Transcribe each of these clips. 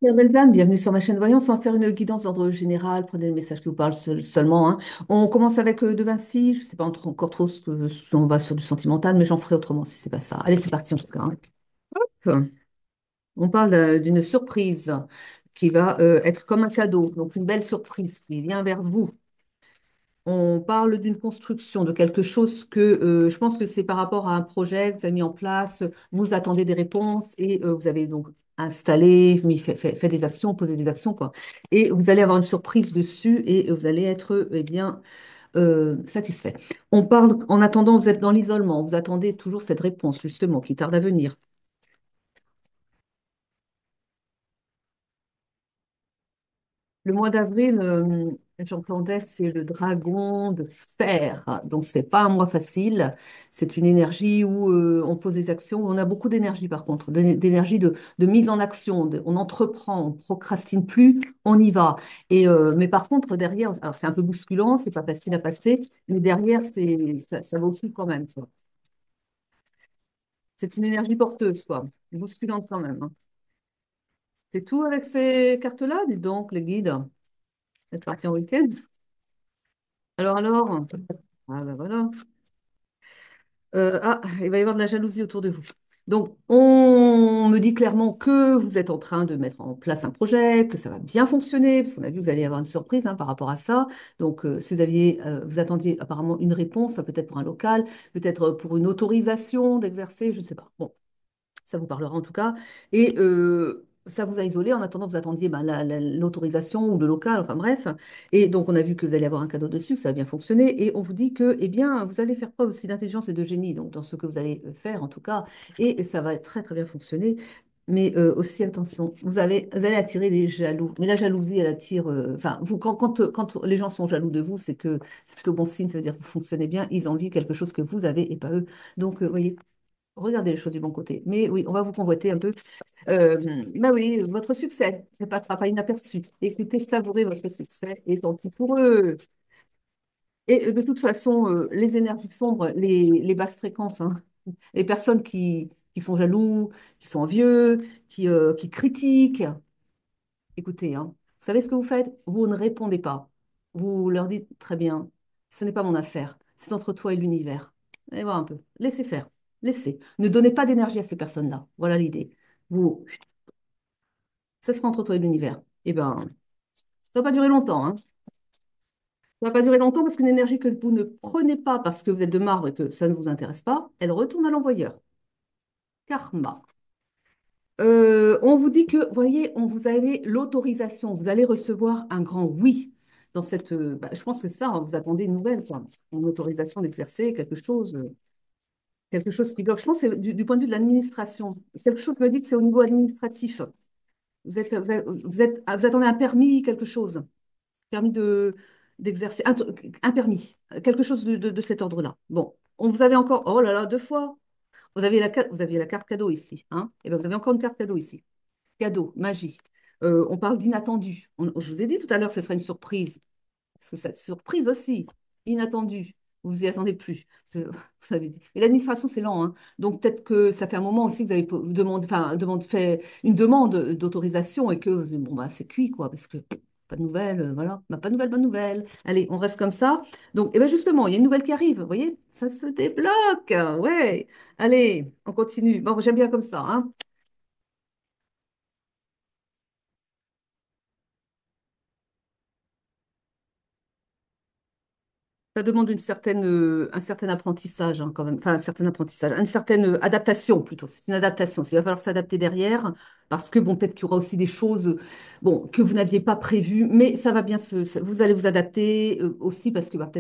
Pierre Belzame, bienvenue sur ma chaîne Voyance. On va faire une guidance d'ordre général. Prenez le message qui vous parle seulement, hein. On commence avec De Vinci. Je ne sais pas encore trop si on va sur du sentimental, mais j'en ferai autrement si c'est pas ça. Allez, c'est parti en tout cas, hein. Hop. On parle d'une surprise qui va être comme un cadeau, donc une belle surprise qui vient vers vous. On parle d'une construction, de quelque chose que je pense que c'est par rapport à un projet que vous avez mis en place, vous attendez des réponses et vous avez donc installé, fait des actions, posé des actions, quoi. Et vous allez avoir une surprise dessus et vous allez être eh bien, satisfait. On parle, en attendant, vous êtes dans l'isolement, vous attendez toujours cette réponse, justement, qui tarde à venir. Le mois d'avril, j'entendais, c'est le dragon de fer. Donc, c'est pas un mois facile. C'est une énergie où on pose des actions. On a beaucoup d'énergie, par contre, d'énergie de mise en action. On entreprend, on procrastine plus, on y va. Mais par contre, derrière, alors c'est un peu bousculant, c'est pas facile à passer, mais derrière, ça vaut le coup quand même, quoi. C'est une énergie porteuse, quoi. Bousculante quand même, hein. C'est tout avec ces cartes-là, dis donc, les guides. C'est parti en week-end. Alors, ah ben voilà. Il va y avoir de la jalousie autour de vous. Donc, on me dit clairement que vous êtes en train de mettre en place un projet, que ça va bien fonctionner, parce qu'on a vu que vous allez avoir une surprise hein, par rapport à ça. Donc, si vous attendiez apparemment une réponse, peut-être pour un local, peut-être pour une autorisation d'exercer, je ne sais pas. Bon, ça vous parlera en tout cas. Et ça vous a isolé. En attendant, vous attendiez ben, l'autorisation ou le local, enfin bref. Et donc, on a vu que vous allez avoir un cadeau dessus, que ça a bien fonctionné. Et on vous dit que, eh bien, vous allez faire preuve aussi d'intelligence et de génie, donc dans ce que vous allez faire en tout cas. Et ça va très, très bien fonctionner. Mais aussi, attention, vous allez attirer des jaloux. Mais la jalousie, elle attire. Enfin, quand les gens sont jaloux de vous, c'est que c'est plutôt bon signe. Ça veut dire que vous fonctionnez bien. Ils envient quelque chose que vous avez et pas eux. Donc, vous voyez, regardez les choses du bon côté. Mais oui, on va vous convoiter un peu. Euh, bah oui, votre succès ne passera pas inaperçu. Écoutez, savourez votre succès et tant pis pour eux. Et de toute façon, les énergies sombres, les basses fréquences, hein, les personnes qui sont jaloux, qui sont envieux, qui critiquent, écoutez, hein, vous savez ce que vous faites? Vous ne répondez pas. Vous leur dites très bien, ce n'est pas mon affaire, c'est entre toi et l'univers. Allez voir un peu, laissez faire, laissez. Ne donnez pas d'énergie à ces personnes-là. Voilà l'idée. Vous, ça sera entre toi et l'univers. Eh bien, ça va pas durer longtemps, hein. Ça va pas durer longtemps parce qu'une énergie que vous ne prenez pas parce que vous êtes de marbre et que ça ne vous intéresse pas, elle retourne à l'envoyeur. Karma. On vous dit que, voyez, on vous avez l'autorisation, vous allez recevoir un grand oui dans cette. Je pense que c'est ça, hein, vous attendez une nouvelle, quoi. Une autorisation d'exercer quelque chose qui bloque. Je pense que c'est du point de vue de l'administration. Quelque chose me dit que c'est au niveau administratif. Vous attendez un permis, quelque chose, permis d'exercer, un permis, quelque chose de cet ordre-là. Bon, on vous avez encore, oh là là, deux fois. Vous aviez la carte cadeau ici, hein? Et bien, vous avez encore une carte cadeau ici. Cadeau, magie. On parle d'inattendu. Je vous ai dit tout à l'heure que ce serait une surprise. Parce que cette surprise aussi, inattendue, vous y attendez plus. Vous avez dit. Et l'administration, c'est lent, hein. Donc peut-être que ça fait un moment aussi que vous avez fait une demande d'autorisation et que bon, bah, c'est cuit, quoi, parce que pas de nouvelles, voilà. Bah, pas de nouvelles, bonne nouvelle. Allez, on reste comme ça. Donc, eh ben justement, il y a une nouvelle qui arrive, vous voyez, ça se débloque. Ouais. Allez, on continue. Bon, j'aime bien comme ça, hein. Ça demande un certain apprentissage hein, quand même, enfin un certain apprentissage, une certaine adaptation plutôt. C'est une adaptation. Il va falloir s'adapter derrière parce que bon, peut-être qu'il y aura aussi des choses bon, que vous n'aviez pas prévues, mais ça va bien vous allez vous adapter aussi parce que bah,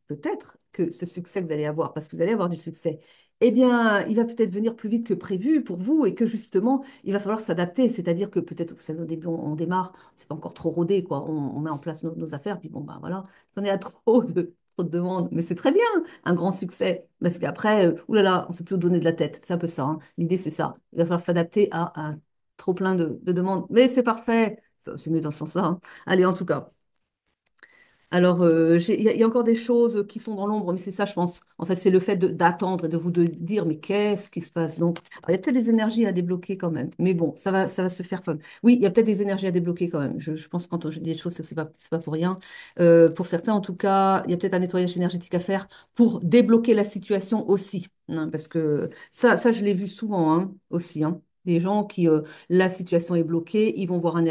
peut-être que ce succès que vous allez avoir, parce que vous allez avoir du succès, eh bien, il va peut-être venir plus vite que prévu pour vous et que justement, il va falloir s'adapter. C'est-à-dire que peut-être, vous savez, au début, on démarre, c'est pas encore trop rodé, quoi. On met en place nos affaires, puis bon, ben voilà, on est à trop de demandes. Mais c'est très bien, un grand succès. Parce qu'après, oulala, on s'est plus donner de la tête. C'est un peu ça, hein. L'idée, c'est ça. Il va falloir s'adapter à un trop plein de demandes. Mais c'est parfait. C'est mieux dans ce sens-là, hein. Allez, en tout cas. Alors, il y a encore des choses qui sont dans l'ombre, mais c'est ça, je pense. En fait, c'est le fait d'attendre et de vous de dire, mais qu'est-ce qui se passe? Donc, alors, il y a peut-être des énergies à débloquer quand même. Mais bon, ça va se faire quand même. Oui, il y a peut-être des énergies à débloquer quand même. Je pense que quand je dis des choses, c'est pas pour rien. Pour certains, en tout cas, il y a peut-être un nettoyage énergétique à faire pour débloquer la situation aussi, hein, parce que ça, je l'ai vu souvent, hein, aussi, hein. Des gens qui, la situation est bloquée, ils vont voir un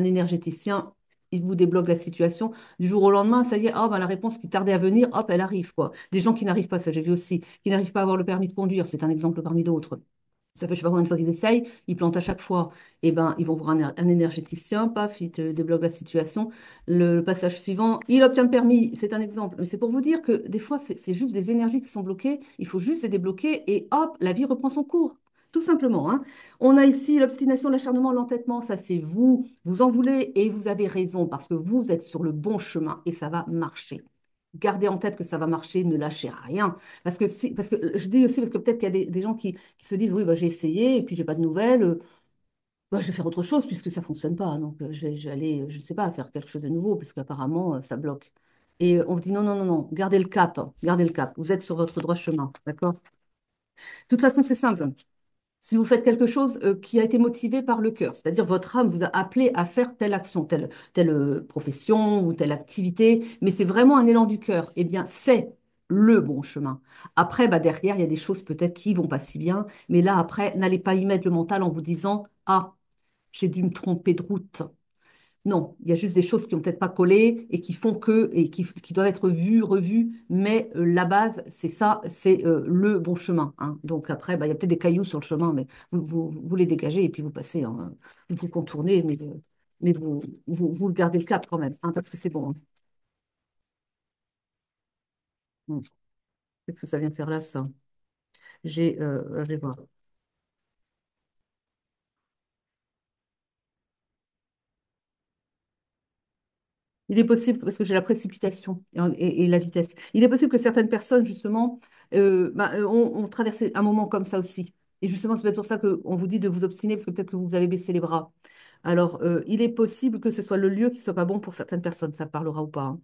énergéticien, il vous débloque la situation du jour au lendemain, ça y est, ah, ben, la réponse qui tardait à venir, hop, elle arrive, quoi. Des gens qui n'arrivent pas, ça j'ai vu aussi, qui n'arrivent pas à avoir le permis de conduire, c'est un exemple parmi d'autres. Ça fait je sais pas combien de fois qu'ils essayent, ils plantent à chaque fois. Et ben, ils vont voir un énergéticien, paf, il te débloque la situation. Le passage suivant, il obtient le permis, c'est un exemple. Mais c'est pour vous dire que des fois, c'est juste des énergies qui sont bloquées, il faut juste les débloquer et hop, la vie reprend son cours. Tout simplement, hein. On a ici l'obstination, l'acharnement, l'entêtement, ça c'est vous. Vous en voulez et vous avez raison parce que vous êtes sur le bon chemin et ça va marcher. Gardez en tête que ça va marcher, ne lâchez rien. Parce que je dis aussi, parce que peut-être qu'il y a des gens qui se disent, oui, bah, j'ai essayé et puis j'ai pas de nouvelles, bah, je vais faire autre chose puisque ça fonctionne pas. Donc je vais aller, je ne sais pas, faire quelque chose de nouveau parce qu'apparemment ça bloque. Et on vous dit, non, non, non, non, gardez le cap, hein, gardez le cap. Vous êtes sur votre droit chemin, d'accord? De toute façon, c'est simple. Si vous faites quelque chose qui a été motivé par le cœur, c'est-à-dire votre âme vous a appelé à faire telle action, telle profession ou telle activité, mais c'est vraiment un élan du cœur, eh bien, c'est le bon chemin. Après, bah, derrière, il y a des choses peut-être qui vont pas si bien, mais là, après, n'allez pas y mettre le mental en vous disant, ah, j'ai dû me tromper de route. Non, il y a juste des choses qui n'ont peut-être pas collé et qui font que, et qui doivent être vues, revues, mais la base, c'est ça, c'est le bon chemin, hein. Donc après, bah, il y a peut-être des cailloux sur le chemin, mais vous les dégagez et puis vous passez, hein. Vous contournez, mais vous gardez le cap quand même, hein, parce que c'est bon, hein. Qu'est-ce que ça vient faire là, ça? Je vais voir. Il est possible, parce que j'ai la précipitation et la vitesse, il est possible que certaines personnes, justement, ont traversé un moment comme ça aussi. Et justement, c'est peut-être pour ça qu'on vous dit de vous obstiner, parce que peut-être que vous avez baissé les bras. Alors, il est possible que ce soit le lieu qui soit pas bon pour certaines personnes, ça parlera ou pas, hein.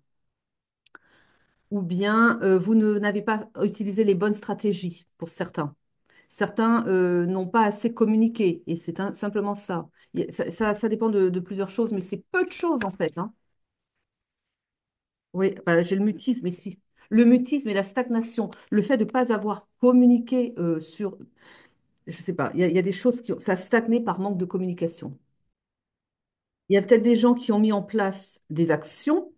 Ou bien vous n'avez pas utilisé les bonnes stratégies pour certains. Certains n'ont pas assez communiqué, et c'est simplement ça. Ça dépend de plusieurs choses, mais c'est peu de choses en fait, hein. Oui, bah, j'ai le mutisme ici. Le mutisme et la stagnation, le fait de ne pas avoir communiqué sur, je sais pas, il y a des choses ça a stagné par manque de communication. Il y a peut-être des gens qui ont mis en place des actions.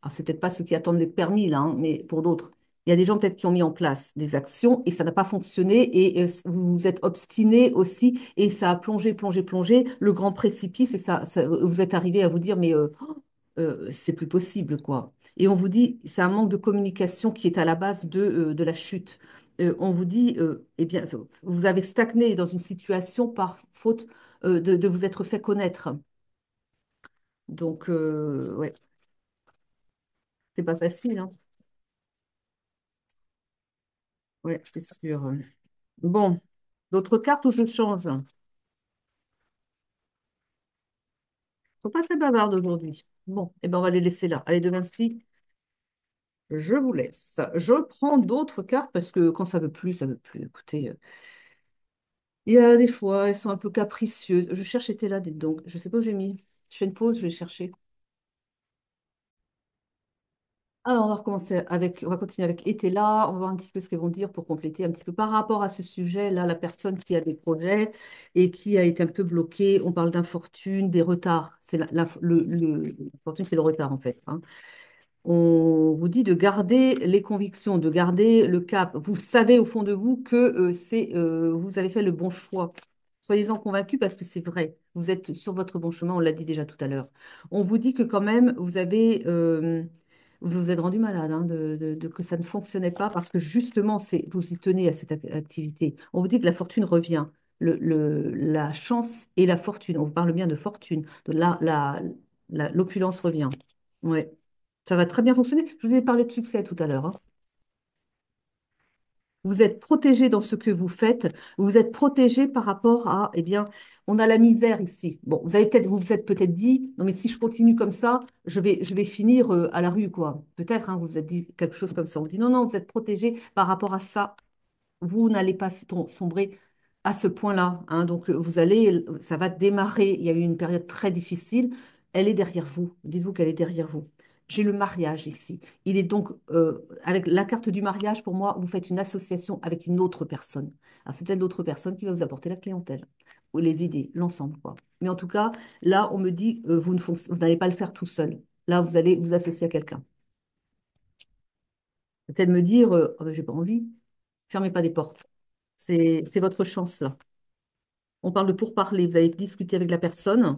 Alors, c'est peut-être pas ceux qui attendent les permis, là, hein, mais pour d'autres, il y a des gens peut-être qui ont mis en place des actions et ça n'a pas fonctionné et vous vous êtes obstiné aussi et ça a plongé, plongé, plongé, le grand précipice et vous êtes arrivé à vous dire, mais c'est plus possible, quoi. Et on vous dit, c'est un manque de communication qui est à la base de la chute. On vous dit, eh bien, vous avez stagné dans une situation par faute de vous être fait connaître. Donc, ouais, c'est pas facile, hein. Ouais, c'est sûr. Bon, d'autres cartes où je change. Ils sont pas très bavardes aujourd'hui. Bon, eh ben, on va les laisser là. Allez, de Vinci, je vous laisse. Je prends d'autres cartes parce que quand ça veut plus, ça veut plus. Écoutez, il y a des fois, elles sont un peu capricieuses. Je cherche, était là, dites donc. Je sais pas où j'ai mis. Je fais une pause, je vais chercher. Alors, on va continuer avec était là. On va voir un petit peu ce qu'elles vont dire pour compléter un petit peu par rapport à ce sujet-là, la personne qui a des projets et qui a été un peu bloquée. On parle d'infortune, des retards. C'est l'infortune, c'est le retard en fait, hein. On vous dit de garder les convictions, de garder le cap. Vous savez au fond de vous que vous avez fait le bon choix. Soyez-en convaincus parce que c'est vrai. Vous êtes sur votre bon chemin, on l'a dit déjà tout à l'heure. On vous dit que quand même, vous vous êtes rendu malade, hein, que ça ne fonctionnait pas parce que justement, vous y tenez à cette activité. On vous dit que la fortune revient. La chance et la fortune. On vous parle bien de fortune. L'opulence revient. Ouais. Ça va très bien fonctionner. Je vous ai parlé de succès tout à l'heure, hein. Vous êtes protégé dans ce que vous faites. Vous êtes protégé par rapport à, eh bien, on a la misère ici. Bon, vous vous êtes peut-être dit, non, mais si je continue comme ça, je vais finir à la rue, quoi. Peut-être, hein, vous vous êtes dit quelque chose comme ça. On vous dit, non, non, vous êtes protégé par rapport à ça. Vous n'allez pas sombrer à ce point-là, hein. Donc, ça va démarrer. Il y a eu une période très difficile. Elle est derrière vous. Dites-vous qu'elle est derrière vous. J'ai le mariage ici. Il est donc, avec la carte du mariage, pour moi, vous faites une association avec une autre personne. Alors, c'est peut-être l'autre personne qui va vous apporter la clientèle ou les idées, l'ensemble, quoi. Mais en tout cas, là, on me dit, vous n'allez pas le faire tout seul. Là, vous allez vous associer à quelqu'un. Peut-être me dire, oh, ben, j'ai pas envie. Fermez pas des portes. C'est votre chance, là. On parle de pourparler. Vous avez discuté avec la personne.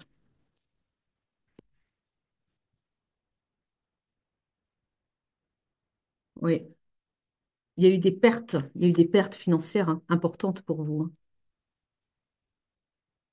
Oui. Il y a eu des pertes. Il y a eu des pertes financières, hein, importantes pour vous, hein.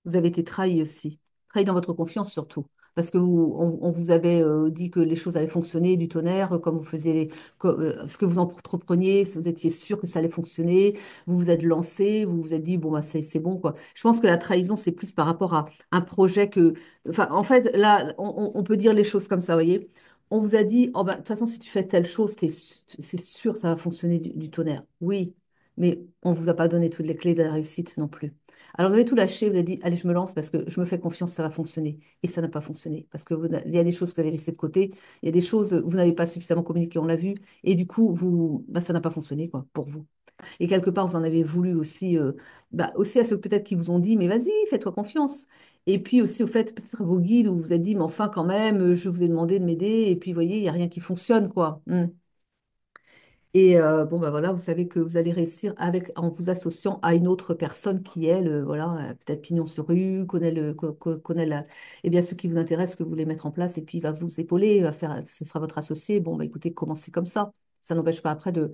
Vous avez été trahi aussi. Trahi dans votre confiance surtout. Parce que on vous avait dit que les choses allaient fonctionner du tonnerre, comme vous faisiez ce que vous entrepreniez, si vous étiez sûr que ça allait fonctionner, vous vous êtes lancé, vous vous êtes dit, bon, bah, c'est bon, quoi. Je pense que la trahison, c'est plus par rapport à un projet que. Enfin, en fait, là, on peut dire les choses comme ça, vous voyez. On vous a dit, oh, bah, de toute façon, si tu fais telle chose, c'est sûr, ça va fonctionner du tonnerre. Oui, mais on ne vous a pas donné toutes les clés de la réussite non plus. Alors, vous avez tout lâché, vous avez dit, allez, je me lance parce que je me fais confiance, ça va fonctionner. Et ça n'a pas fonctionné parce que il y a des choses que vous avez laissées de côté, il y a des choses, vous n'avez pas suffisamment communiqué, on l'a vu, et du coup, bah, ça n'a pas fonctionné, quoi, pour vous. Et quelque part, vous en avez voulu aussi, bah, aussi à ceux peut-être qui vous ont dit, mais vas-y, fais-toi confiance. Et puis aussi au fait, peut-être à vos guides où vous vous êtes dit, mais enfin, quand même, je vous ai demandé de m'aider, et puis, vous voyez, il n'y a rien qui fonctionne, quoi. Et bon, ben voilà, vous savez que vous allez réussir en vous associant à une autre personne qui, elle, voilà, peut-être pignon sur rue, connaît eh bien, ce qui vous intéresse, ce que vous voulez mettre en place, et puis il va vous épauler, ce sera votre associé. Bon, bah, écoutez, commencez comme ça. Ça n'empêche pas après de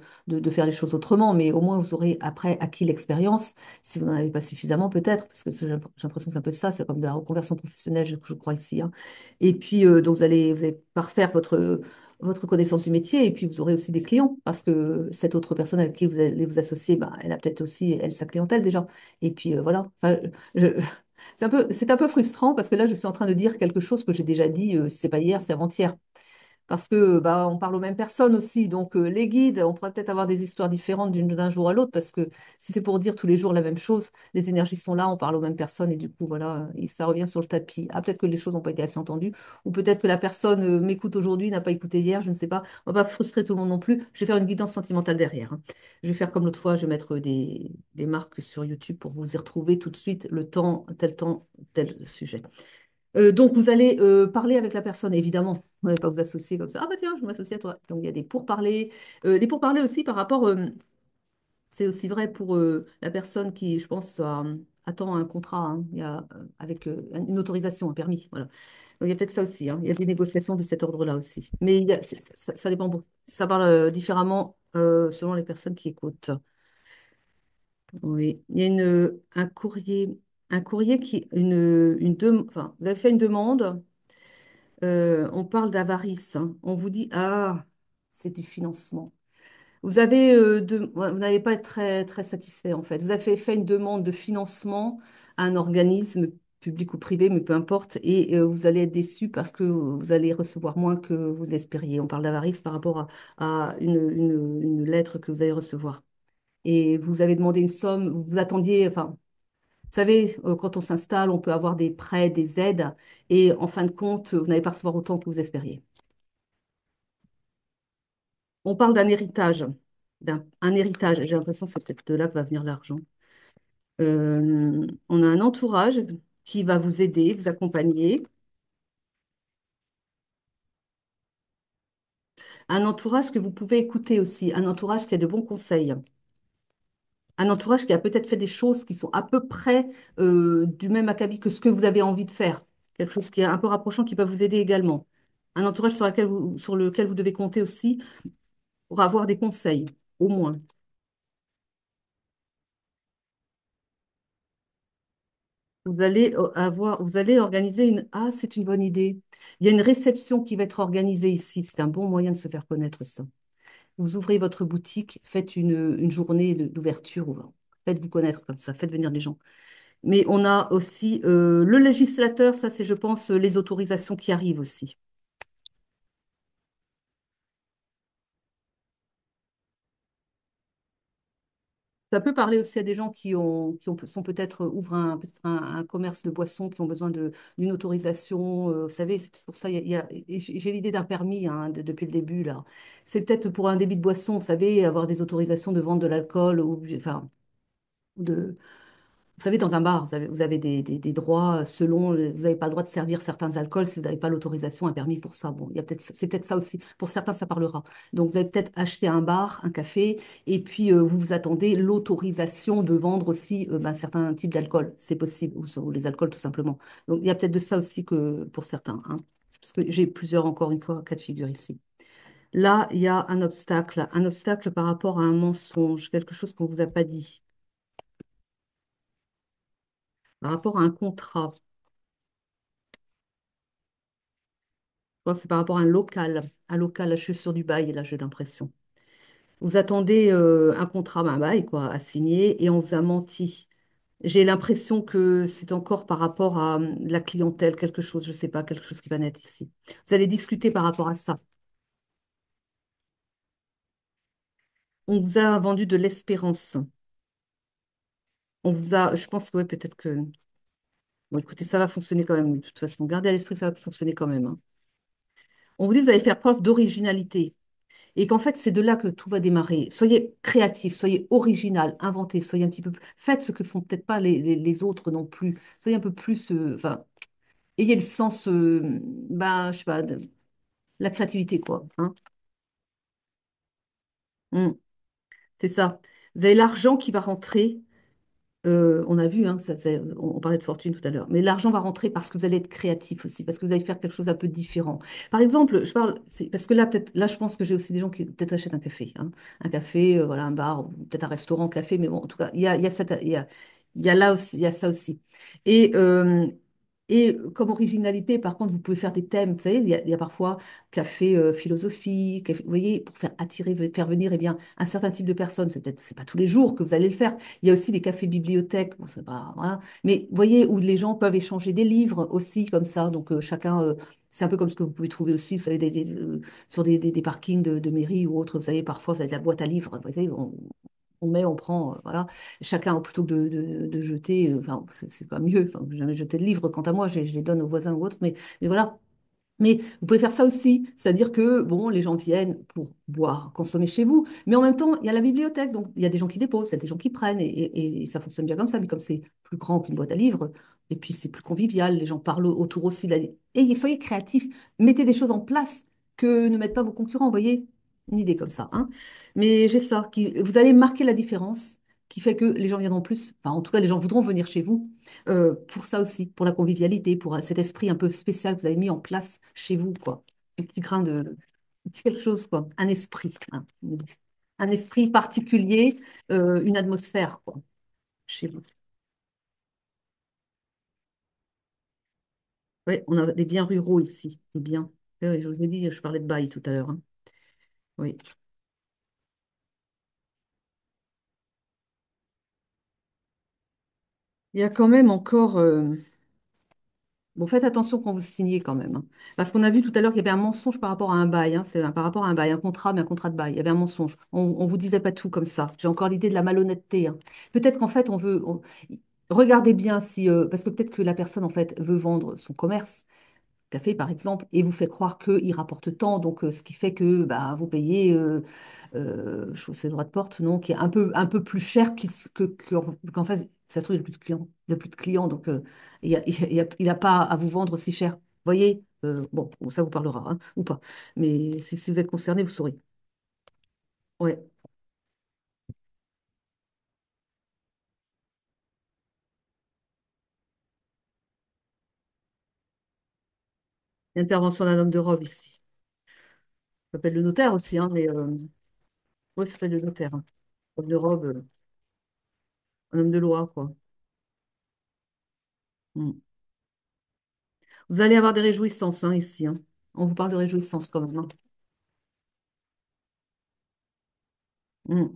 faire les choses autrement, mais au moins vous aurez après acquis l'expérience, si vous n'en avez pas suffisamment peut-être, parce que j'ai l'impression que c'est un peu ça, c'est comme de la reconversion professionnelle, je crois ici, hein. Et puis, donc vous allez parfaire votre connaissance du métier et puis vous aurez aussi des clients parce que cette autre personne avec qui vous allez vous associer, bah, elle a peut-être aussi, elle, sa clientèle déjà. Et puis voilà. Enfin, je, c'est un peu frustrant parce que là, je suis en train de dire quelque chose que j'ai déjà dit, si c'est pas hier, c'est avant-hier parce que bah, on parle aux mêmes personnes aussi. Donc, les guides, on pourrait peut-être avoir des histoires différentes d'un jour à l'autre, parce que si c'est pour dire tous les jours la même chose, les énergies sont là, on parle aux mêmes personnes, et du coup, voilà, et ça revient sur le tapis. Ah, peut-être que les choses n'ont pas été assez entendues, ou peut-être que la personne m'écoute aujourd'hui, n'a pas écouté hier, je ne sais pas. On va pas frustrer tout le monde non plus. Je vais faire une guidance sentimentale derrière, hein. Je vais faire comme l'autre fois, je vais mettre des marques sur YouTube pour vous y retrouver tout de suite, le temps, tel sujet. Donc, vous allez parler avec la personne, évidemment. Vous n'allez pas vous associer comme ça. Ah, bah tiens, je m'associe à toi. Donc, il y a des pourparlers. Des pourparlers aussi par rapport. C'est aussi vrai pour la personne qui, je pense, attend un contrat, hein. Il y a, avec une autorisation, un permis. Voilà. Donc, il y a peut-être ça aussi, hein. Il y a des négociations de cet ordre-là aussi. Mais ça dépend beaucoup. Ça parle différemment selon les personnes qui écoutent. Oui. Il y a un courrier enfin, vous avez fait une demande. On parle d'avarice, hein. On vous dit, ah, c'est du financement. Vous n'allez pas être très, très satisfait en fait. Vous avez fait une demande de financement à un organisme public ou privé, mais peu importe, et vous allez être déçu parce que vous allez recevoir moins que vous l'espériez. On parle d'avarice par rapport à une lettre que vous allez recevoir. Et vous avez demandé une somme, vous vous attendiez, enfin, vous savez, quand on s'installe, on peut avoir des prêts, des aides, et en fin de compte, vous n'allez pas recevoir autant que vous espériez. On parle d'un héritage, un héritage. J'ai l'impression que c'est peut-être de là que va venir l'argent. On a un entourage qui va vous aider, vous accompagner. Un entourage que vous pouvez écouter aussi. Un entourage qui a de bons conseils. Un entourage qui a peut-être fait des choses qui sont à peu près du même acabit que ce que vous avez envie de faire. Quelque chose qui est un peu rapprochant qui peut vous aider également. Un entourage sur lequel vous devez compter aussi pour avoir des conseils, au moins. Vous allez organiser Ah, c'est une bonne idée. Il y a une réception qui va être organisée ici. C'est un bon moyen de se faire connaître, ça. vous ouvrez votre boutique, faites une journée d'ouverture, faites-vous connaître comme ça, faites venir des gens. Mais on a aussi le législateur, ça c'est, je pense, les autorisations qui arrivent aussi. Ça peut parler aussi à des gens sont peut-être peut-être un commerce de boissons qui ont besoin d'une autorisation. Vous savez, c'est pour ça et j'ai l'idée d'un permis hein, depuis le début là. C'est peut-être pour un débit de boisson, vous savez, avoir des autorisations de vente de l'alcool ou enfin de vous savez, dans un bar, vous avez des droits selon, vous n'avez pas le droit de servir certains alcools si vous n'avez pas l'autorisation, un permis pour ça. Bon, il y a peut-être, c'est peut-être ça aussi. Pour certains, ça parlera. Donc, vous avez peut-être acheté un bar, un café, et puis vous vous attendez l'autorisation de vendre aussi ben, certains types d'alcool. C'est possible, ou les alcools tout simplement. Donc, il y a peut-être de ça aussi que pour certains, hein. Parce que j'ai plusieurs, encore une fois, cas de figure ici. Là, il y a un obstacle par rapport à un mensonge, quelque chose qu'on ne vous a pas dit, par rapport à un contrat. Bon, c'est par rapport à un local, là, je suis sur du bail, là, j'ai l'impression. Vous attendez un contrat, ben, un bail, quoi, à signer, et on vous a menti. J'ai l'impression que c'est encore par rapport à la clientèle, quelque chose, je sais pas, quelque chose qui va naître ici. Vous allez discuter par rapport à ça. On vous a vendu de l'espérance. On vous a, je pense que ouais, peut-être que, bon, écoutez, ça va fonctionner quand même, de toute façon. Gardez à l'esprit que ça va fonctionner quand même, hein. On vous dit que vous allez faire preuve d'originalité. Et qu'en fait, c'est de là que tout va démarrer. Soyez créatif, soyez original, inventez, soyez un petit peu plus... Faites ce que font peut-être pas les autres non plus. Soyez un peu plus... Enfin, ayez le sens, ben, je sais pas, de la créativité, quoi. Hein. Mm, c'est ça. Vous avez l'argent qui va rentrer. On a vu, hein, on parlait de fortune tout à l'heure, mais l'argent va rentrer parce que vous allez être créatif aussi, parce que vous allez faire quelque chose un peu différent. Par exemple, je parle, parce que là, peut-être, là, je pense que j'ai aussi des gens qui peut-être achètent un café, hein. Un café, voilà, un bar, ou peut-être un restaurant, café, mais bon, en tout cas, il y a là aussi, il y a ça aussi. Et, euh, et comme originalité, par contre, vous pouvez faire des thèmes. Vous savez, il y a parfois café philosophie, vous voyez, pour faire attirer, faire venir eh bien, un certain type de personnes. C'est pas tous les jours que vous allez le faire. Il y a aussi des cafés bibliothèques, bon, c'est pas, voilà. Mais vous voyez, où les gens peuvent échanger des livres aussi, comme ça. Donc, chacun, c'est un peu comme ce que vous pouvez trouver aussi, vous savez, sur des parkings de mairie ou autres. Vous savez, parfois, vous avez de la boîte à livres. Vous savez, on met, on prend, voilà. Chacun, plutôt que de jeter, enfin, c'est quand même mieux. Enfin, je n'ai jamais jeté de livres, quant à moi, je les donne aux voisins ou autres. Mais voilà, mais vous pouvez faire ça aussi, c'est-à-dire que bon, les gens viennent pour boire, consommer chez vous, mais en même temps, il y a la bibliothèque, donc il y a des gens qui déposent, il y a des gens qui prennent, et ça fonctionne bien comme ça, mais comme c'est plus grand qu'une boîte à livres, et puis c'est plus convivial, les gens parlent autour aussi. Et soyez créatifs, mettez des choses en place que ne mettent pas vos concurrents, vous voyez, une idée comme ça, hein. Mais j'ai ça, vous allez marquer la différence, qui fait que les gens viendront plus, enfin en tout cas les gens voudront venir chez vous pour ça aussi, pour la convivialité, pour cet esprit un peu spécial que vous avez mis en place chez vous, quoi. Un petit grain un petit quelque chose, quoi. Un esprit, hein. Un esprit particulier, une atmosphère, quoi, chez vous. Oui, on a des biens ruraux ici, des biens. Je vous ai dit, je parlais de bail tout à l'heure, hein. Oui. Il y a quand même encore, bon, faites attention quand vous signez quand même, hein. Parce qu'on a vu tout à l'heure qu'il y avait un mensonge par rapport à un bail, hein. Par rapport à un bail, un contrat, mais un contrat de bail. Il y avait un mensonge. On vous disait pas tout comme ça. J'ai encore l'idée de la malhonnêteté, hein. Peut-être qu'en fait, regardez bien si... parce que peut-être que la personne, en fait, veut vendre son commerce, café par exemple, et vous fait croire qu'il rapporte tant, donc ce qui fait que bah, vous payez, je trouve que c'est le droit de porte, non, qui est un peu plus cher qu'en fait, ça se trouve, il n'y a plus de clients, il n'y a plus de clients, donc il a pas à vous vendre si cher. Vous voyez, bon, ça vous parlera, hein, ou pas. Mais si vous êtes concerné, vous saurez. Ouais. L'intervention d'un homme de robe ici. Ça s'appelle le notaire aussi, hein, mais oui, ça s'appelle le notaire, hein. Homme de robe, un homme de loi, quoi. Mm. Vous allez avoir des réjouissances hein, ici, hein. On vous parle de réjouissances quand même, hein. Mm.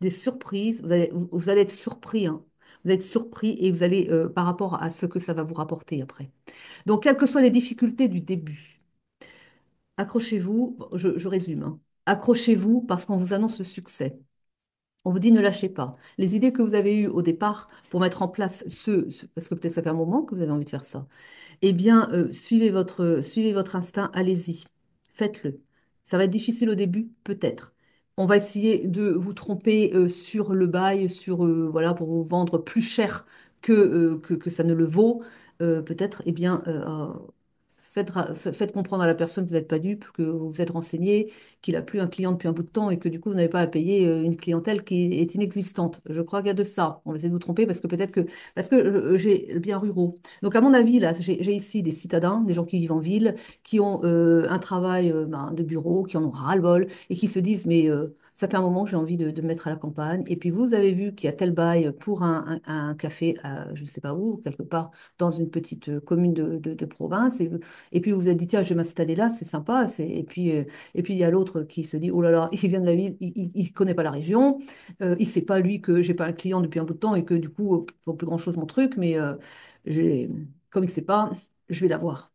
Des surprises, vous allez être surpris, hein. Vous allez être surpris et vous allez, par rapport à ce que ça va vous rapporter après. Donc, quelles que soient les difficultés du début, accrochez-vous, je résume, hein. Accrochez-vous parce qu'on vous annonce le succès. On vous dit ne lâchez pas. Les idées que vous avez eues au départ pour mettre en place parce que peut-être ça fait un moment que vous avez envie de faire ça, eh bien, suivez votre instinct, allez-y, faites-le. Ça va être difficile au début, peut-être. On va essayer de vous tromper sur le bail, voilà, pour vous vendre plus cher que ça ne le vaut. Peut-être, eh bien, faites comprendre à la personne que vous n'êtes pas dupe, que vous vous êtes renseigné, qu'il n'a plus un client depuis un bout de temps et que du coup, vous n'avez pas à payer une clientèle qui est inexistante. Je crois qu'il y a de ça. On va essayer de vous tromper parce que parce que j'ai le bien ruraux. Donc, à mon avis, là, j'ai ici des citadins, des gens qui vivent en ville, qui ont un travail de bureau, qui en ont ras-le-bol et qui se disent, mais ça fait un moment que j'ai envie de me mettre à la campagne. Et puis, vous avez vu qu'il y a tel bail pour un café, je ne sais pas où, quelque part, dans une petite commune de province. Et puis, vous vous êtes dit, tiens, je vais m'installer là, c'est sympa. Et puis, il y a l'autre qui se dit, oh là là, il vient de la ville, il ne connaît pas la région. Il ne sait pas, lui, que j'ai pas un client depuis un bout de temps et que du coup, il faut plus grand-chose mon truc. Mais comme il ne sait pas, je vais l'avoir.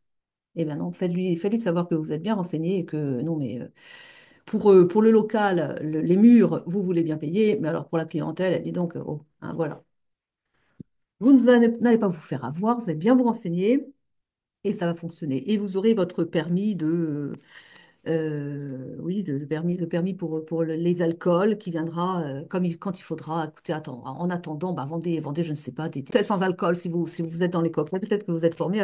Eh bien non, faites-lui savoir que vous êtes bien renseigné et que non, mais pour le local, les murs, vous voulez bien payer, mais alors pour la clientèle, elle dit donc, oh, hein, voilà. Vous n'allez pas vous faire avoir, vous allez bien vous renseigner et ça va fonctionner. Et vous aurez votre permis oui, le permis pour les alcools qui viendra quand il faudra. Écoutez, attends, en attendant, bah, vendez, je ne sais pas, des cocktails sans alcool si vous êtes dans les cocktails. Peut-être que vous êtes formé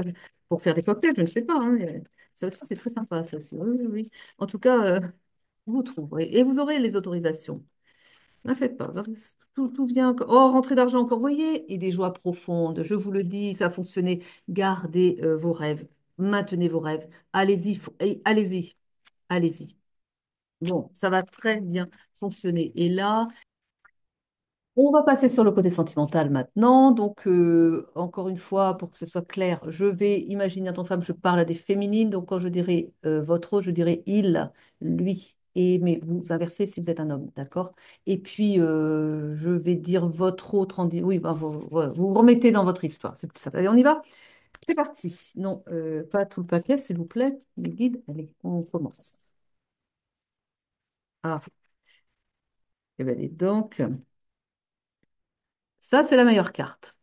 pour faire des cocktails, je ne sais pas, hein. Ça aussi, c'est très sympa, ça aussi. Oui, oui, oui. En tout cas, vous trouverez. Et vous aurez les autorisations. Ne faites pas. Tout vient. Oh, rentrée d'argent encore, voyez, et des joies profondes. Je vous le dis, ça a fonctionné. Gardez vos rêves. Maintenez vos rêves. Allez-y, allez-y, allez-y. Bon, ça va très bien fonctionner. Et là, on va passer sur le côté sentimental maintenant. Donc, encore une fois, pour que ce soit clair, je vais imaginer en tant que femme, je parle à des féminines. Donc, quand je dirai votre autre, je dirai il, lui. Mais vous inversez si vous êtes un homme, d'accord? Et puis, je vais dire votre autre. Oui, bah, voilà, vous vous remettez dans votre histoire. C'est plus simple. Allez, on y va? C'est parti. Non, pas tout le paquet, s'il vous plaît. Les guides. Allez, on commence. Ah, eh bien, donc. Ça, c'est la meilleure carte.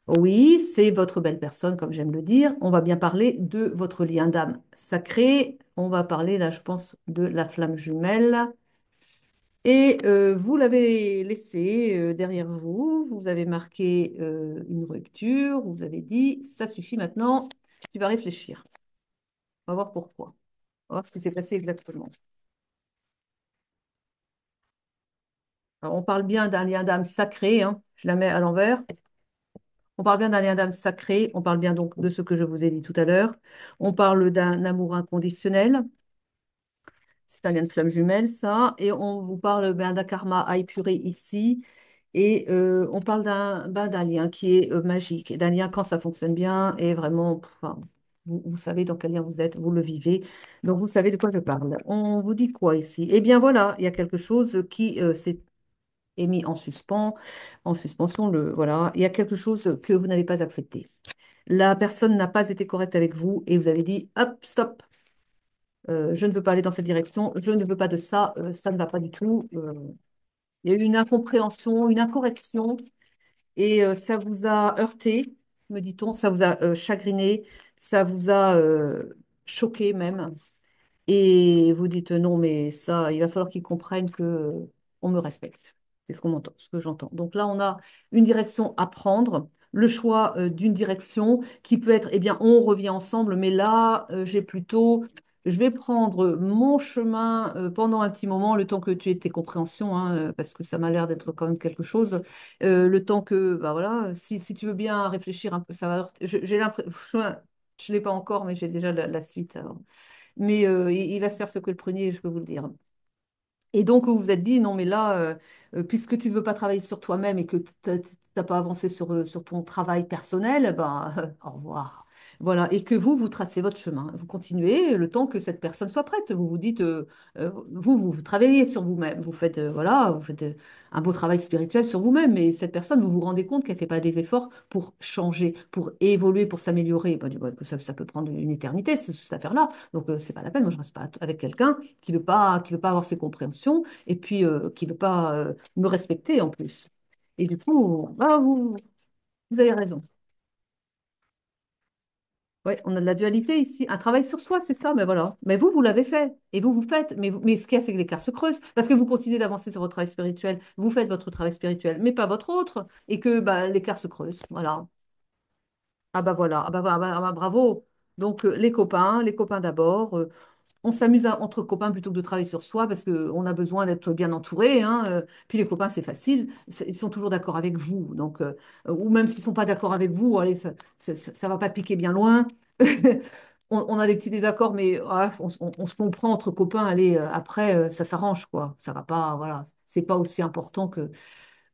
Oui, c'est votre belle personne, comme j'aime le dire. On va bien parler de votre lien d'âme sacré. On va parler, là, je pense, de la flamme jumelle. Et vous l'avez laissé derrière vous. Vous avez marqué une rupture. Vous avez dit, ça suffit maintenant. Tu vas réfléchir. On va voir pourquoi. On va voir ce qui s'est passé exactement. Alors, on parle bien d'un lien d'âme sacré, hein. Je la mets à l'envers. On parle bien d'un lien d'âme sacré, on parle bien donc de ce que je vous ai dit tout à l'heure. On parle d'un amour inconditionnel, c'est un lien de flamme jumelle, ça. Et on vous parle d'un karma à épurer ici. Et on parle d'un lien qui est magique, et d'un lien quand ça fonctionne bien et vraiment, enfin, vous savez dans quel lien vous êtes, vous le vivez, donc vous savez de quoi je parle. On vous dit quoi ici? Eh bien voilà, il y a quelque chose qui s'est mis en suspension, voilà. Il y a quelque chose que vous n'avez pas accepté. La personne n'a pas été correcte avec vous et vous avez dit, hop, stop, je ne veux pas aller dans cette direction, je ne veux pas de ça, ça ne va pas du tout. Il y a eu une incompréhension, une incorrection et ça vous a heurté, me dit-on, ça vous a chagriné, ça vous a choqué même. Et vous dites non, mais ça, il va falloir qu'ils comprennent que on me respecte. C'est ce que j'entends. Donc là, on a une direction à prendre, le choix d'une direction qui peut être, eh bien, on revient ensemble, mais là, je vais prendre mon chemin pendant un petit moment, le temps que tu aies tes compréhensions, hein, parce que ça m'a l'air d'être quand même quelque chose. Le temps que, bah voilà, si tu veux bien réfléchir un peu, ça va. J'ai l'impression, je ne l'ai pas encore, mais j'ai déjà la suite. Alors. Mais il va se faire ce que le preniez, je peux vous le dire. Et donc, vous vous êtes dit, non, mais là, puisque tu ne veux pas travailler sur toi-même et que tu n'as pas avancé sur ton travail personnel, ben, au revoir. Voilà, et que vous, vous tracez votre chemin. Vous continuez le temps que cette personne soit prête. Vous vous dites, vous travaillez sur vous-même. Vous faites, voilà, vous faites un beau travail spirituel sur vous-même. Mais cette personne, vous vous rendez compte qu'elle ne fait pas des efforts pour changer, pour évoluer, pour s'améliorer. Bah, que ça peut prendre une éternité, cette affaire-là. Donc, c'est pas la peine. Moi, je reste pas avec quelqu'un qui veut pas avoir ses compréhensions et puis qui veut pas me respecter en plus. Et du coup, bah, vous avez raison. Oui, on a de la dualité ici. Un travail sur soi, c'est ça, mais voilà. Mais vous, vous l'avez fait. Et vous, vous faites. Mais ce qu'il y a, c'est que l'écart se creuse. Parce que vous continuez d'avancer sur votre travail spirituel. Vous faites votre travail spirituel, mais pas votre autre. Et que bah, l'écart se creuse. Voilà. Ah bah voilà. Ah bah, bravo. Donc, les copains d'abord. On s'amuse entre copains plutôt que de travailler sur soi parce qu'on a besoin d'être bien entouré, hein. Puis les copains, c'est facile, ils sont toujours d'accord avec vous. Donc, ou même s'ils ne sont pas d'accord avec vous, allez, ça va pas piquer bien loin. On a des petits désaccords, mais on se comprend entre copains. Allez, après, ça s'arrange, quoi. Ça va pas, voilà, c'est pas aussi important que,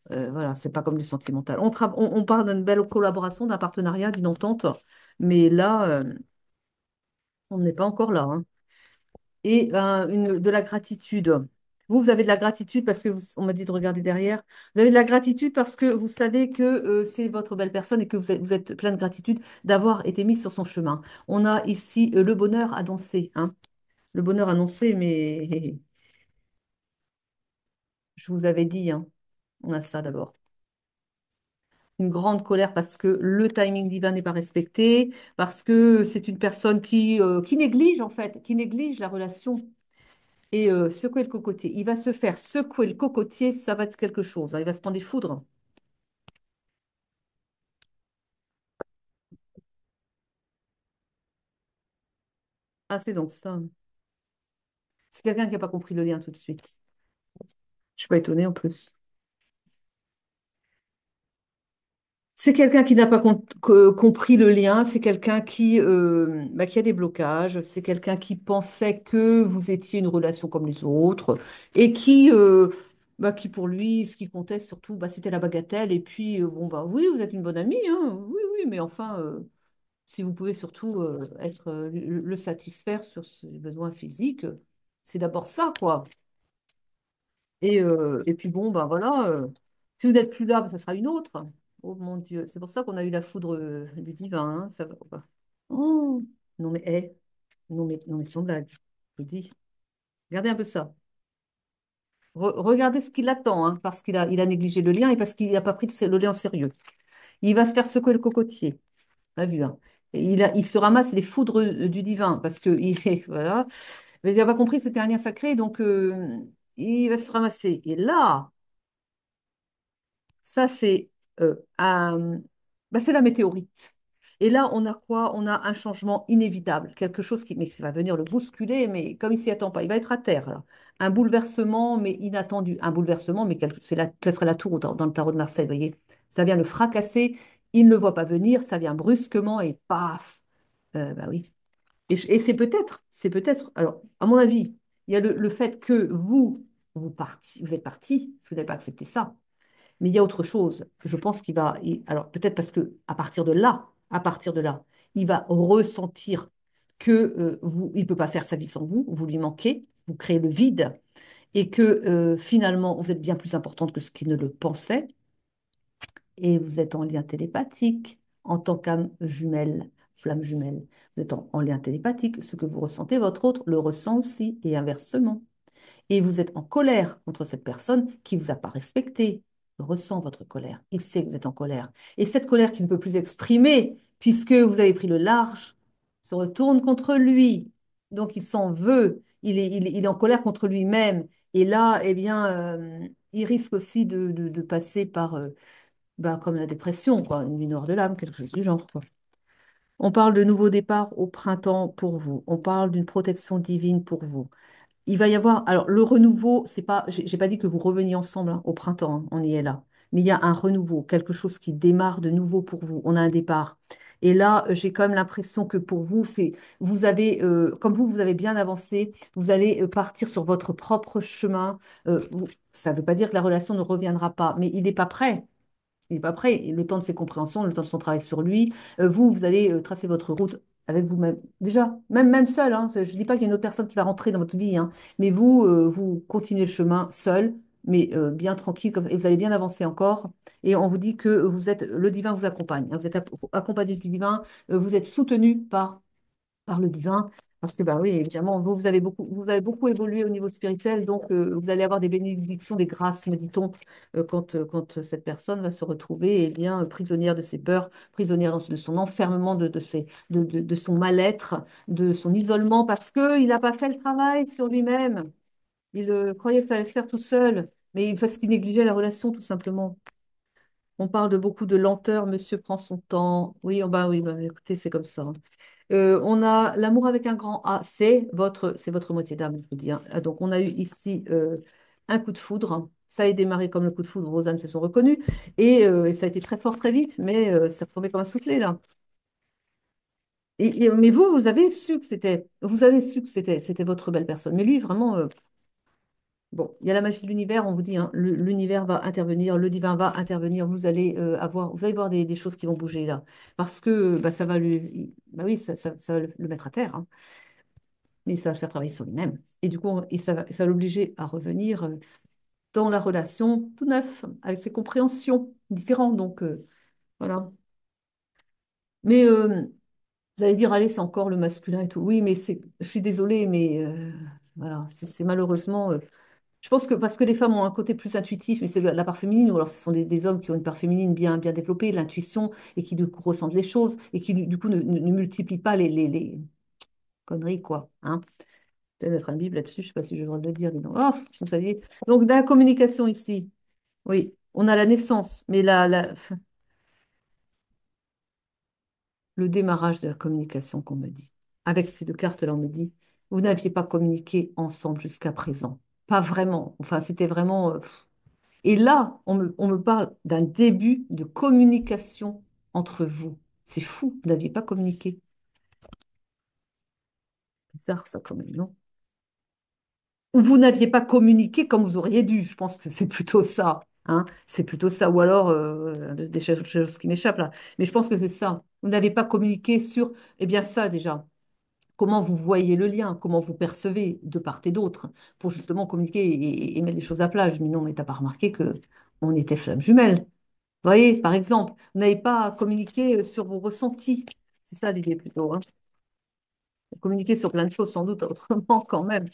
voilà, c'est pas comme du sentimental. On parle d'une belle collaboration, d'un partenariat, d'une entente, mais là, on n'est pas encore là, hein. Et de la gratitude. Vous avez de la gratitude parce que on m'a dit de regarder derrière. Vous avez de la gratitude parce que vous savez que c'est votre belle personne et que vous êtes plein de gratitude d'avoir été mis sur son chemin. On a ici le bonheur annoncé, hein. Le bonheur annoncé, mais je vous avais dit, hein, on a ça d'abord. Une grande colère parce que le timing divin n'est pas respecté, parce que c'est une personne qui néglige, en fait, qui néglige la relation. Et secouer le cocotier. Il va se faire secouer le cocotier, ça va être quelque chose, hein. Il va se prendre des foudres. Ah, c'est donc ça. C'est quelqu'un qui n'a pas compris le lien tout de suite. Je suis pas étonnée en plus. C'est quelqu'un qui n'a pas compris le lien, c'est quelqu'un qui a des blocages, c'est quelqu'un qui pensait que vous étiez une relation comme les autres et qui pour lui, ce qui comptait surtout, bah, c'était la bagatelle. Et puis, bon, bah oui, vous êtes une bonne amie, hein, oui, oui, mais enfin, si vous pouvez surtout le satisfaire sur ses besoins physiques, c'est d'abord ça, quoi. Et puis bon, ben voilà, si vous n'êtes plus là, ben, ça sera une autre. Oh mon Dieu, c'est pour ça qu'on a eu la foudre du divin, hein, ça va pas. Oh, non mais, non mais sans blague, je vous dis. Regardez un peu ça. Regardez ce qui l'attend, hein, parce il a négligé le lien et parce qu'il n'a pas pris le lien en sérieux. Il va se faire secouer le cocotier. On l'a vu, hein. Et il se ramasse les foudres du divin parce que voilà. Mais il n'a pas compris que c'était un lien sacré, donc il va se ramasser. Et là, ça, c'est la météorite. Et là, on a quoi? On a un changement inévitable, quelque chose qui va venir le bousculer, mais comme il s'y attend pas, il va être à terre, là. Un bouleversement, mais inattendu. Un bouleversement, mais ça serait la tour dans le tarot de Marseille, vous voyez. Ça vient le fracasser, il ne le voit pas venir, ça vient brusquement et paf! Bah oui. Et c'est peut-être, alors, à mon avis, il y a le fait que vous êtes parti, parce que vous n'avez pas accepté ça. Mais il y a autre chose. Je pense alors peut-être parce que à partir de là, il va ressentir que il peut pas faire sa vie sans vous, vous lui manquez, vous créez le vide, et que finalement, vous êtes bien plus importante que ce qu'il ne le pensait, et vous êtes en lien télépathique en tant qu'âme jumelle, flamme jumelle. Vous êtes en lien télépathique. Ce que vous ressentez, votre autre le ressent aussi, et inversement. Et vous êtes en colère contre cette personne qui ne vous a pas respecté. Il ressent votre colère. Il sait que vous êtes en colère. Et cette colère qui ne peut plus exprimer, puisque vous avez pris le large, se retourne contre lui. Donc il s'en veut. Il est en colère contre lui-même. Et là, eh bien, il risque aussi de passer par, comme la dépression, quoi, une lueur de l'âme, quelque chose du genre, quoi. On parle de nouveau départ au printemps pour vous. On parle d'une protection divine pour vous. Il va y avoir, alors le renouveau, c'est pas, j'ai pas dit que vous reveniez ensemble hein, au printemps, hein, on y est là, mais il y a un renouveau, quelque chose qui démarre de nouveau pour vous. On a un départ. Et là, j'ai quand même l'impression que pour vous, vous avez, comme vous avez bien avancé, vous allez partir sur votre propre chemin. Ça ne veut pas dire que la relation ne reviendra pas, mais il n'est pas prêt. il n'est pas prêt. Et le temps de ses compréhensions, le temps de son travail sur lui, vous, vous allez tracer votre route avec vous-même. Déjà, même seul, hein, je ne dis pas qu'il y a une autre personne qui va rentrer dans votre vie, hein, mais vous, vous continuez le chemin seul, mais bien tranquille, comme ça, et vous allez bien avancer encore. Et on vous dit que le divin vous accompagne, hein, vous êtes accompagné du divin, vous êtes soutenu par le divin. Parce que, bah oui, évidemment, vous avez beaucoup évolué au niveau spirituel, donc vous allez avoir des bénédictions, des grâces, me dit-on, quand cette personne va se retrouver eh bien, prisonnière de ses peurs, prisonnière de son enfermement, de son mal-être, de son isolement, parce qu'il n'a pas fait le travail sur lui-même. Il croyait que ça allait se faire tout seul, mais parce qu'il négligeait la relation, tout simplement. On parle de beaucoup de lenteur, monsieur prend son temps. Oui, oh bah oui, bah, écoutez, c'est comme ça, hein. On a l'amour avec un grand A, c'est votre moitié d'âme, je vous dis, hein. Ah, donc, on a eu ici un coup de foudre. Ça a démarré comme le coup de foudre, vos âmes se sont reconnues. Et ça a été très fort, très vite, mais ça retombait comme un soufflet, là. Mais vous, vous avez su que c'était votre belle personne. Mais lui, vraiment, bon, il y a la magie de l'univers, on vous dit, hein, l'univers va intervenir, le divin va intervenir, vous allez voir des choses qui vont bouger là. Parce que bah, ça va bah oui, ça va le mettre à terre, hein, mais ça va le faire travailler sur lui-même. Et du coup, ça va l'obliger à revenir dans la relation tout neuf, avec ses compréhensions différentes. Donc, voilà. Mais vous allez dire, allez, c'est encore le masculin et tout. Oui, mais je suis désolée, mais voilà, c'est malheureusement. Je pense que parce que les femmes ont un côté plus intuitif, mais c'est la part féminine, ou alors ce sont des hommes qui ont une part féminine bien développée, l'intuition, et qui du coup ressentent les choses, et qui du coup ne multiplient pas les conneries, quoi. Hein. Peut-être mettre un Bible là-dessus, je ne sais pas si j'ai le droit de le dire, dis donc. Oh, vous saviez. Donc, dans la communication ici, oui, on a la naissance, mais le démarrage de la communication qu'on me dit. Avec ces deux cartes-là, on me dit, vous n'aviez pas communiqué ensemble jusqu'à présent. Pas vraiment. Enfin, c'était vraiment. Et là, on me parle d'un début de communication entre vous. C'est fou, vous n'aviez pas communiqué. Bizarre ça quand même, non? Ou vous n'aviez pas communiqué comme vous auriez dû. Je pense que c'est plutôt ça. Hein? C'est plutôt ça. Ou alors des choses qui m'échappent là. Mais je pense que c'est ça. Vous n'avez pas communiqué sur, eh bien ça déjà. Comment vous voyez le lien, comment vous percevez de part et d'autre, pour justement communiquer et mettre les choses à plat. Je dis, mais non, mais t'as pas remarqué que on était flammes jumelles. Vous voyez, par exemple, vous n'avez pas communiqué sur vos ressentis. C'est ça l'idée plutôt. Hein. Communiquer sur plein de choses, sans doute, autrement quand même.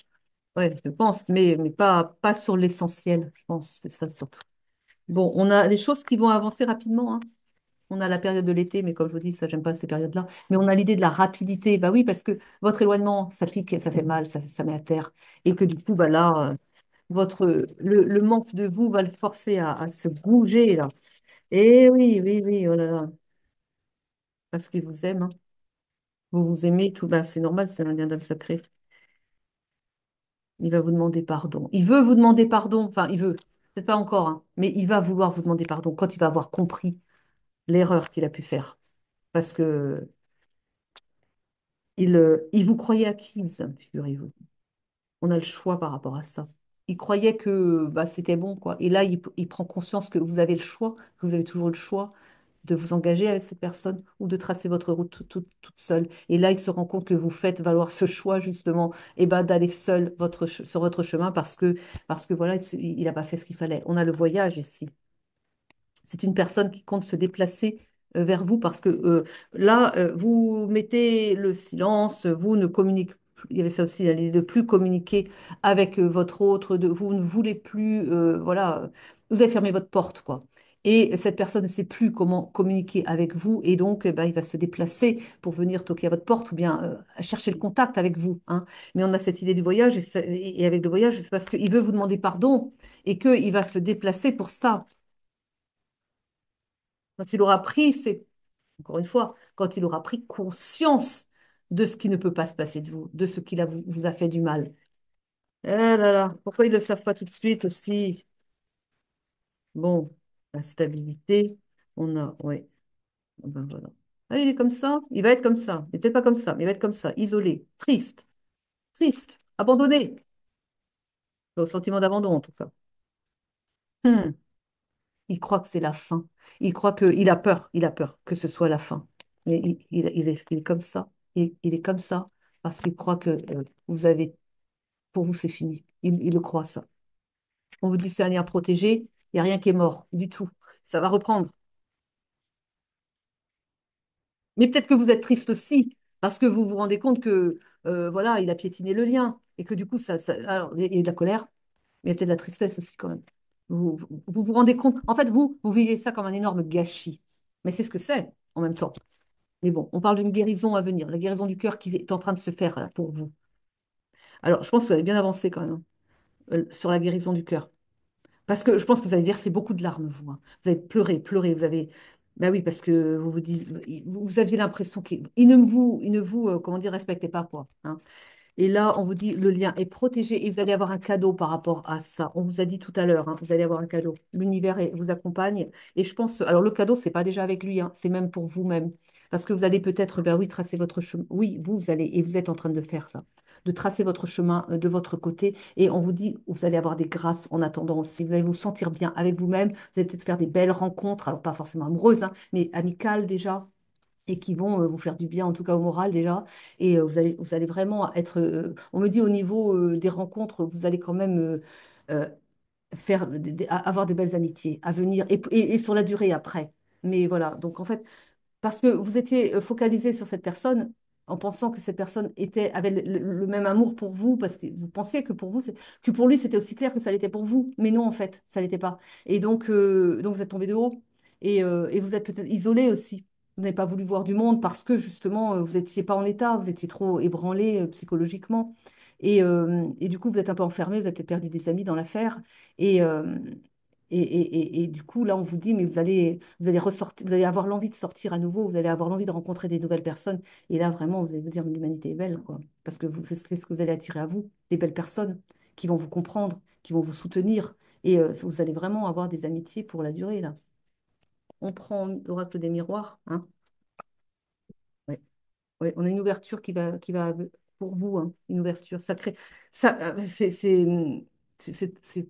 Oui, je pense, mais pas sur l'essentiel, je pense. C'est ça surtout. Bon, on a des choses qui vont avancer rapidement. Hein. On a la période de l'été, mais comme je vous dis, ça, j'aime pas ces périodes-là. Mais on a l'idée de la rapidité. Bah oui, parce que votre éloignement, ça pique, ça fait mal, ça met à terre. Et que du coup, bah là, le manque de vous va le forcer à se bouger, là. Et oui, oui, oui, oh là là, parce qu'il vous aime. Hein. Vous vous aimez, tout, bah, c'est normal, c'est un lien d'âme sacré. Il va vous demander pardon. Il veut vous demander pardon. Enfin, il veut, peut-être pas encore, hein, mais il va vouloir vous demander pardon quand il va avoir compris l'erreur qu'il a pu faire. Parce que il vous croyait acquise, figurez-vous. On a le choix par rapport à ça. Il croyait que bah, c'était bon, quoi. Et là, il prend conscience que vous avez le choix, que vous avez toujours le choix de vous engager avec cette personne ou de tracer votre route toute seule. Et là, il se rend compte que vous faites valoir ce choix, justement, et ben, d'aller seul sur votre chemin parce que voilà, il n'a pas fait ce qu'il fallait. On a le voyage ici. C'est une personne qui compte se déplacer vers vous parce que là, vous mettez le silence, vous ne communiquez plus. Il y avait ça aussi, l'idée de plus communiquer avec votre autre, vous ne voulez plus, voilà, vous avez fermé votre porte, quoi. Et cette personne ne sait plus comment communiquer avec vous et donc ben, il va se déplacer pour venir toquer à votre porte ou bien chercher le contact avec vous. Hein. Mais on a cette idée du voyage et avec le voyage, c'est parce qu'il veut vous demander pardon et qu'il va se déplacer pour ça. Quand il aura pris, c'est encore une fois, quand il aura pris conscience de ce qui ne peut pas se passer de vous, de ce qui vous a fait du mal. Eh là là, pourquoi ils ne le savent pas tout de suite aussi? Bon, la stabilité, on a, ouais, ben voilà. Ah, il est comme ça, il va être comme ça. Il n'est peut-être pas comme ça, mais il va être comme ça, isolé, triste, triste, abandonné, au sentiment d'abandon en tout cas. Hmm. Il croit que c'est la fin. Il croit que, il a peur que ce soit la fin. Mais il est comme ça. Il est comme ça parce qu'il croit que vous avez, pour vous, c'est fini. Il le croit, ça. On vous dit c'est un lien protégé, il n'y a rien qui est mort du tout. Ça va reprendre. Mais peut-être que vous êtes triste aussi parce que vous vous rendez compte que, voilà, il a piétiné le lien et que du coup, alors, il y a de la colère, mais il y a peut-être de la tristesse aussi quand même. Vous vous rendez compte, en fait, vous vivez ça comme un énorme gâchis. Mais c'est ce que c'est en même temps. Mais bon, on parle d'une guérison à venir, la guérison du cœur qui est en train de se faire là, pour vous. Alors, je pense que vous avez bien avancé quand même sur la guérison du cœur. Parce que je pense que vous allez versé beaucoup de larmes, vous, hein. Vous avez pleuré, pleuré, vous avez... Ben oui, parce que vous vous dites, vous aviez l'impression qu'il ne vous, comment dire, respectait pas, quoi, hein. Et là, on vous dit le lien est protégé et vous allez avoir un cadeau par rapport à ça. On vous a dit tout à l'heure, hein, vous allez avoir un cadeau. Vous accompagne. Et je pense, alors le cadeau, c'est pas déjà avec lui, hein, c'est même pour vous-même. Parce que vous allez peut-être, ben oui, tracer votre chemin. Oui, vous allez, et vous êtes en train de le faire là, de tracer votre chemin de votre côté. Et on vous dit, vous allez avoir des grâces en attendant aussi. Vous allez vous sentir bien avec vous-même. Vous allez peut-être faire des belles rencontres, alors pas forcément amoureuses, hein, mais amicales déjà et qui vont vous faire du bien, en tout cas au moral déjà. Et vous allez vraiment être, on me dit au niveau des rencontres, vous allez quand même euh, faire, avoir de belles amitiés à venir et sur la durée après. Mais voilà, donc en fait, parce que vous étiez focalisé sur cette personne en pensant que cette personne avait le même amour pour vous, parce que vous pensiez que pour vous, que pour lui, c'était aussi clair que ça l'était pour vous. Mais non, en fait, ça l'était pas. Et donc vous êtes tombé de haut et vous êtes peut-être isolé aussi. Vous n'avez pas voulu voir du monde parce que justement, vous n'étiez pas en état, vous étiez trop ébranlé psychologiquement. Et du coup, vous êtes un peu enfermé, vous avez peut-être perdu des amis dans l'affaire. Et, euh, et du coup, là, on vous dit, mais vous allez ressortir, vous allez avoir l'envie de sortir à nouveau, vous allez avoir l'envie de rencontrer des nouvelles personnes. Et là, vraiment, vous allez vous dire, mais l'humanité est belle, quoi. Parce que c'est ce que vous allez attirer à vous, des belles personnes qui vont vous comprendre, qui vont vous soutenir. Et vous allez vraiment avoir des amitiés pour la durée, là. On prend l'oracle des miroirs, hein. Ouais. Ouais, on a une ouverture qui va pour vous, hein, une ouverture sacrée. Ça, c'est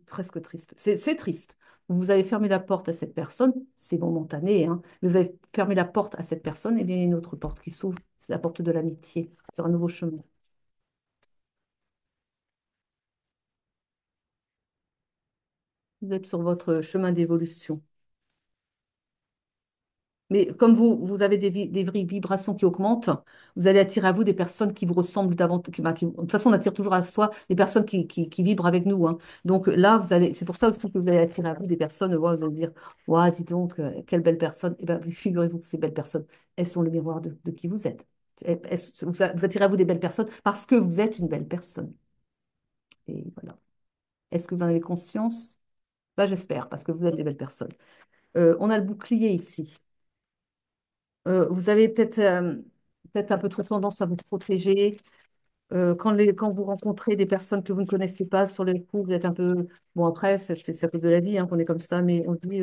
presque triste. C'est triste. Vous avez fermé la porte à cette personne, c'est momentané, hein, mais vous avez fermé la porte à cette personne, et bien il y a une autre porte qui s'ouvre. C'est la porte de l'amitié, sur un nouveau chemin. Vous êtes sur votre chemin d'évolution. Mais comme vous avez des vibrations qui augmentent, vous allez attirer à vous des personnes qui vous ressemblent davantage. De toute façon, on attire toujours à soi des personnes qui vibrent avec nous, hein. Donc là, c'est pour ça aussi que vous allez attirer à vous des personnes, ouais, vous allez dire, ouais, dis donc, quelle belle personne. Eh bien, figurez-vous que ces belles personnes, elles sont le miroir de qui vous êtes. Vous attirez à vous des belles personnes parce que vous êtes une belle personne. Et voilà. Est-ce que vous en avez conscience? Bah, j'espère, parce que vous êtes des belles personnes. On a le bouclier ici. Vous avez peut-être un peu trop tendance à vous protéger. Quand vous rencontrez des personnes que vous ne connaissez pas sur le coup, vous êtes un peu... Bon, après, c'est à cause de la vie hein, qu'on est comme ça, mais on dit,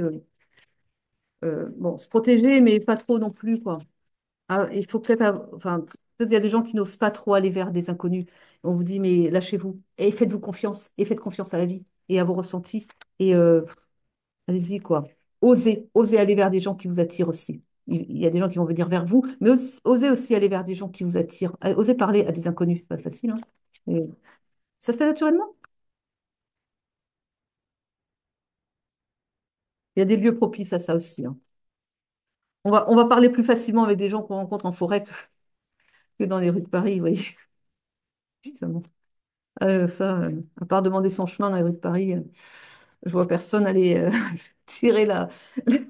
bon, se protéger, mais pas trop non plus, quoi. Ah, il faut enfin, peut-être il y a des gens qui n'osent pas trop aller vers des inconnus. On vous dit, mais lâchez-vous et faites-vous confiance et faites confiance à la vie et à vos ressentis. Et allez-y, quoi. Osez aller vers des gens qui vous attirent aussi. Il y a des gens qui vont venir vers vous, mais osez aussi aller vers des gens qui vous attirent. Osez parler à des inconnus, c'est pas facile, hein. Et ça se fait naturellement. Il y a des lieux propices à ça aussi, hein. On va parler plus facilement avec des gens qu'on rencontre en forêt que dans les rues de Paris, vous voyez. Justement. À part demander son chemin dans les rues de Paris, je vois personne aller tirer la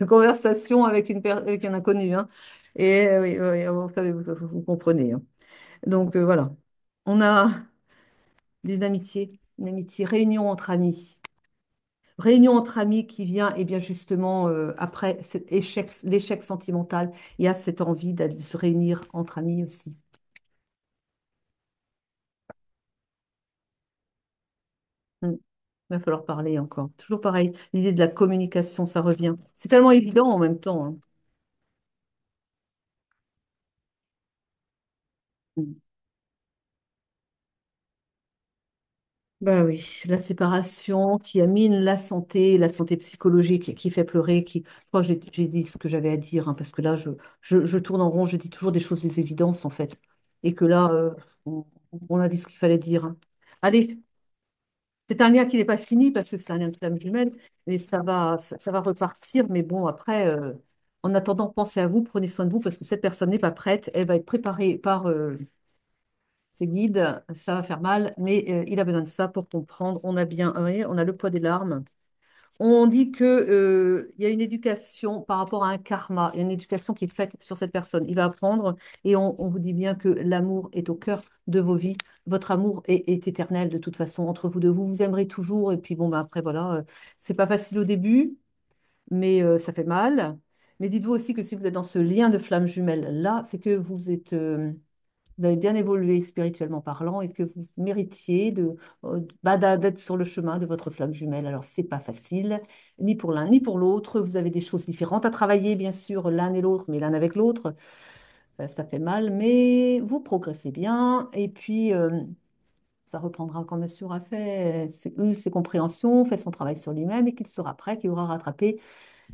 conversation avec avec un inconnu, hein. Et oui, oui, vous comprenez, hein. Donc voilà, on a une amitié, réunion entre amis. Réunion entre amis qui vient, et bien justement, après l'échec sentimental, il y a cette envie d'aller se réunir entre amis aussi. Mm. Il va falloir parler encore. Toujours pareil, l'idée de la communication, ça revient. C'est tellement évident en même temps, hein. Mm. Bah oui, la séparation qui amène la santé psychologique, qui fait pleurer, qui... Je crois que j'ai dit ce que j'avais à dire, hein, parce que là, je tourne en rond, je dis toujours des choses, des évidences, en fait. Et que là, on, on a dit ce qu'il fallait dire, hein. Allez, c'est un lien qui n'est pas fini, parce que c'est un lien de flamme jumelle, mais ça va repartir. Mais bon, après, en attendant, pensez à vous, prenez soin de vous, parce que cette personne n'est pas prête, elle va être préparée par... ses guides, ça va faire mal, mais il a besoin de ça pour comprendre. On a bien, vous voyez, on a le poids des larmes. On dit que, il y a une éducation par rapport à un karma, il y a une éducation qui est faite sur cette personne. Il va apprendre et on vous dit bien que l'amour est au cœur de vos vies. Votre amour est éternel de toute façon entre vous deux. Vous vous aimerez toujours et puis bon, bah, après, voilà, c'est pas facile au début, mais ça fait mal. Mais dites-vous aussi que si vous êtes dans ce lien de flamme jumelle là, c'est que vous avez bien évolué spirituellement parlant et que vous méritiez d'être sur le chemin de votre flamme jumelle. Alors, c'est pas facile, ni pour l'un ni pour l'autre. Vous avez des choses différentes à travailler, bien sûr, l'un et l'autre, mais l'un avec l'autre. Ça fait mal, mais vous progressez bien. Et puis, ça reprendra quand monsieur aura fait eu ses compréhensions, fait son travail sur lui-même et qu'il sera prêt, qu'il aura rattrapé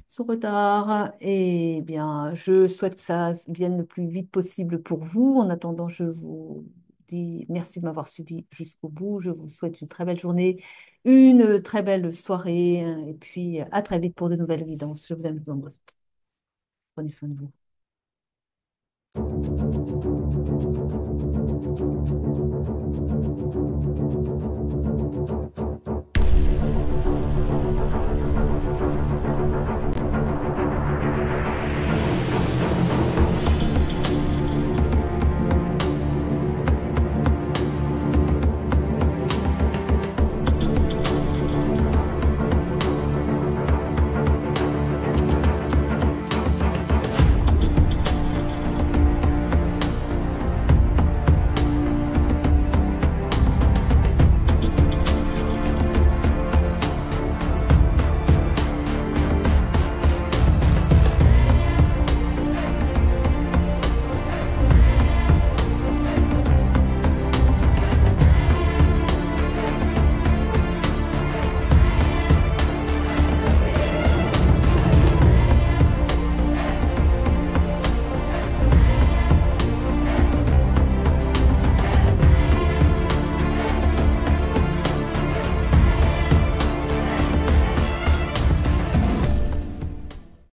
son retard. Et bien, je souhaite que ça vienne le plus vite possible pour vous. En attendant, je vous dis merci de m'avoir suivi jusqu'au bout. Je vous souhaite une très belle journée, une très belle soirée. Et puis, à très vite pour de nouvelles guidances. Je vous aime, je vous embrasse. Prenez soin de vous.